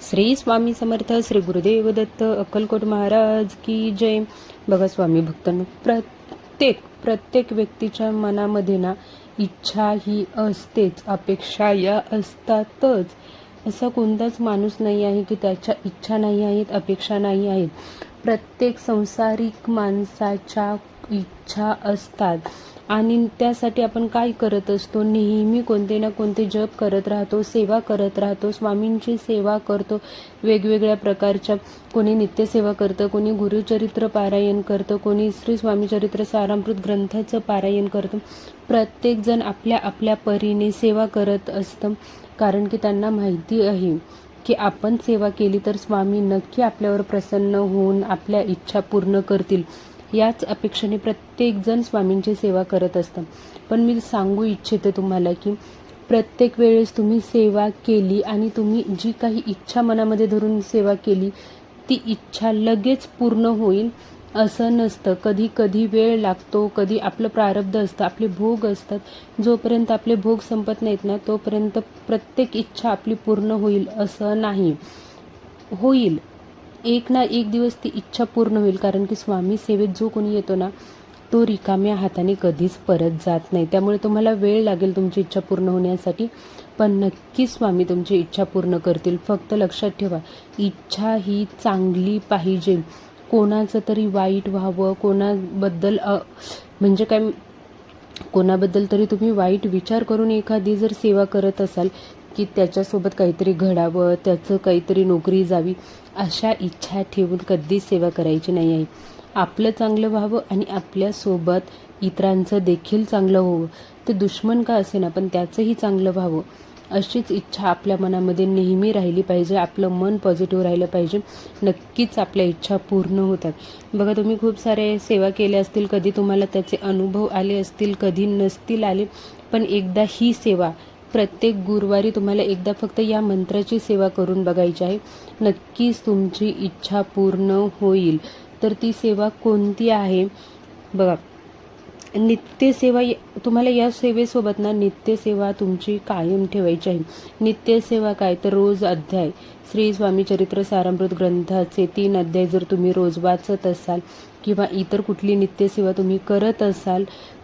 श्री स्वामी समर्थ, श्री गुरुदेव दत्त, अक्कलकोट महाराज की जय. बघा स्वामी भक्तांनो, प्रत्येक व्यक्तीच्या मनामध्ये ना इच्छा ही असतेच, अपेक्षा या असतातच. असा कोणताच माणूस नाही आहे की त्याच्या इच्छा नाही आहेत, अपेक्षा नाही आहेत. प्रत्येक संसारिक माणसाच्या इच्छा असतात आणि त्यासाठी आपण काय करत असतो, नेहमी कोणते ना कोणते जप करत राहतो, सेवा करत राहतो, स्वामींची सेवा करतो. वेगवेगळ्या प्रकारच्या, कोणी नित्यसेवा करतं, कोणी गुरुचरित्र पारायण करतं, कोणी श्री स्वामी चरित्र सारामृत ग्रंथाचं पारायण करतं. प्रत्येकजण आपल्या आपल्या परीने सेवा करत असतं, कारण की त्यांना माहिती आहे की आपण सेवा केली तर स्वामी नक्की आपल्यावर प्रसन्न होऊन आपल्या इच्छा पूर्ण करतील. याच अपेक्षेने प्रत्येकजण स्वामींची सेवा करत असतं. पण मी सांगू इच्छिते तुम्हाला की प्रत्येक वेळेस तुम्ही सेवा केली आणि तुम्ही जी काही इच्छा मनामध्ये धरून सेवा केली, ती इच्छा लगेच पूर्ण होईल असं नसतं. कधी कधी वेळ लागतो, कधी आपलं प्रारब्ध असतं, आपले भोग असतात. जोपर्यंत आपले भोग संपत नाहीत ना, तोपर्यंत प्रत्येक इच्छा आपली पूर्ण होईल असं नाही. होईल, एक ना एक दिवस ती इच्छा पूर्ण होईल, कारण की स्वामी सेवेत जो कोणी येतो ना, तो रिकाम्या हाताने कधीच परत जात नाही. त्यामुळे तुम्हाला वेळ लागेल तुमची इच्छा पूर्ण होण्यासाठी, पण नक्की स्वामी तुमची इच्छा पूर्ण करतील. फक्त लक्षात ठेवा, इच्छा ही चांगली पाहिजे. कोणाचं तरी वाईट व्हावं, कोणाबद्दल म्हणजे काय, कोणाबद्दल तरी तुम्ही वाईट विचार करून एखादी जर सेवा करत असाल की त्याच्यासोबत काहीतरी घडावं, त्याचं काहीतरी नोकरी जावी, अशा इच्छा ठेवून कधीच सेवा करायची नाही आहे. आपलं चांगलं व्हावं आणि आपल्यासोबत इतरांचं देखील चांगलं व्हावं. ते दुश्मन का असेना, पण त्याचंही चांगलं व्हावं, अशीच इच्छा आपल्या मनामध्ये नेहमी राहिली पाहिजे. आपलं मन पॉझिटिव्ह राहिलं पाहिजे. नक्कीच आपल्या इच्छा पूर्ण होतात. बघा, तुम्ही खूप सारे सेवा केल्या असतील, कधी तुम्हाला त्याचे अनुभव आले असतील, कधी नसतील आले, पण एकदा ही सेवा प्रत्येक गुरुवारी तुम्हाला एकदा फक्त या मंत्राची सेवा करून बघायची आहे. नक्कीच तुमची इच्छा पूर्ण होईल. तर ती सेवा कोणती आहे बघा, नित्यसेवा. तुम्हाला या सेवेसोबत ना नित्यसेवा तुमची कायम ठेवायची आहे. नित्यसेवा काय तर रोज अध्याय, श्री स्वामी चरित्र सारामृत ग्रंथाचे 3 अध्याय जर तुम्ही रोज वाचत असाल किंवा इतर कुठली नित्यसेवा तुम्ही करत असाल,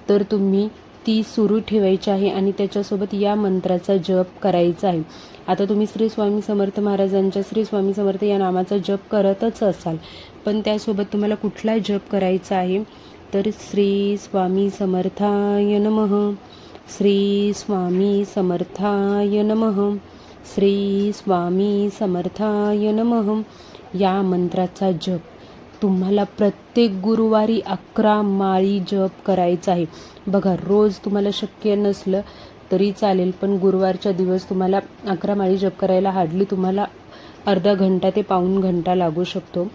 तर तुम्ही ती सुरू ठेवायची आहे आणि त्याच्यासोबत या मंत्राचा जप करायचा आहे. आता तुम्ही श्री स्वामी समर्थ महाराजांच्या श्री स्वामी समर्थ या नामाचा जप करतच असाल, पण त्यासोबत तुम्हाला कुठला जप करायचा आहे तर श्री स्वामी समर्थाय नमः, श्री स्वामी समर्थाय नमः, श्री स्वामी समर्थाय नमः या मंत्राचा जप तुम्हाला प्रत्येक गुरुवारी 11 माळी जप करायचा आहे. बघा, रोज तुम्हाला शक्य नसलं तरी चालेल, पण गुरुवारच्या दिवस तुम्हाला 11 माळी जप करायला हार्डली तुम्हाला अर्धा घंटा ते पाऊण घंटा लागू शकतो.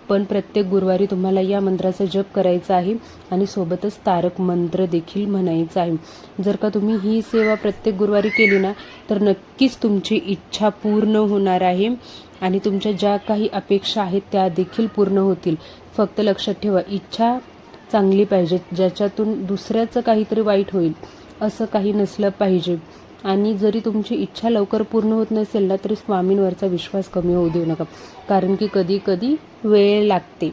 पण प्रत्येक गुरुवारी तुम्हाला या मंत्राचा जप करायचा आहे आणि सोबतच तारक मंत्र देखील म्हणायचा आहे. जर का तुम्ही ही सेवा प्रत्येक गुरुवारी केली ना, तर नक्कीच तुमची इच्छा पूर्ण होणार आहे आणि तुमच्या ज्या काही अपेक्षा आहेत त्या देखील पूर्ण होतील. फक्त लक्षात ठेवा, इच्छा चांगली पाहिजे, ज्याच्यातून दुसऱ्याचं काहीतरी वाईट होईल असं काही नसलं पाहिजे. आणि जरी तुमची इच्छा लवकर पूर्ण होत नसेल ना, तरी स्वामींवरचा विश्वास कमी होऊ देऊ नका, कारण की कधी कधी वेळ लागते.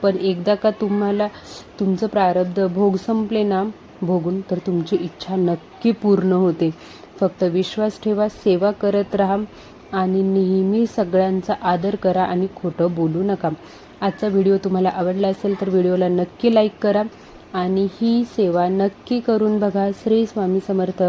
पण एकदा का तुम्हाला तुमचं प्रारब्ध भोग संपले ना भोगून, तर तुमची इच्छा नक्की पूर्ण होते. फक्त विश्वास ठेवा, सेवा करत राहा आणि नेहमी सगळ्यांचा आदर करा आणि खोटं बोलू नका. आजचा व्हिडिओ तुम्हाला आवडला असेल तर व्हिडिओला नक्की लाईक करा आणि ही सेवा नक्की करून बघा. श्री स्वामी समर्थ.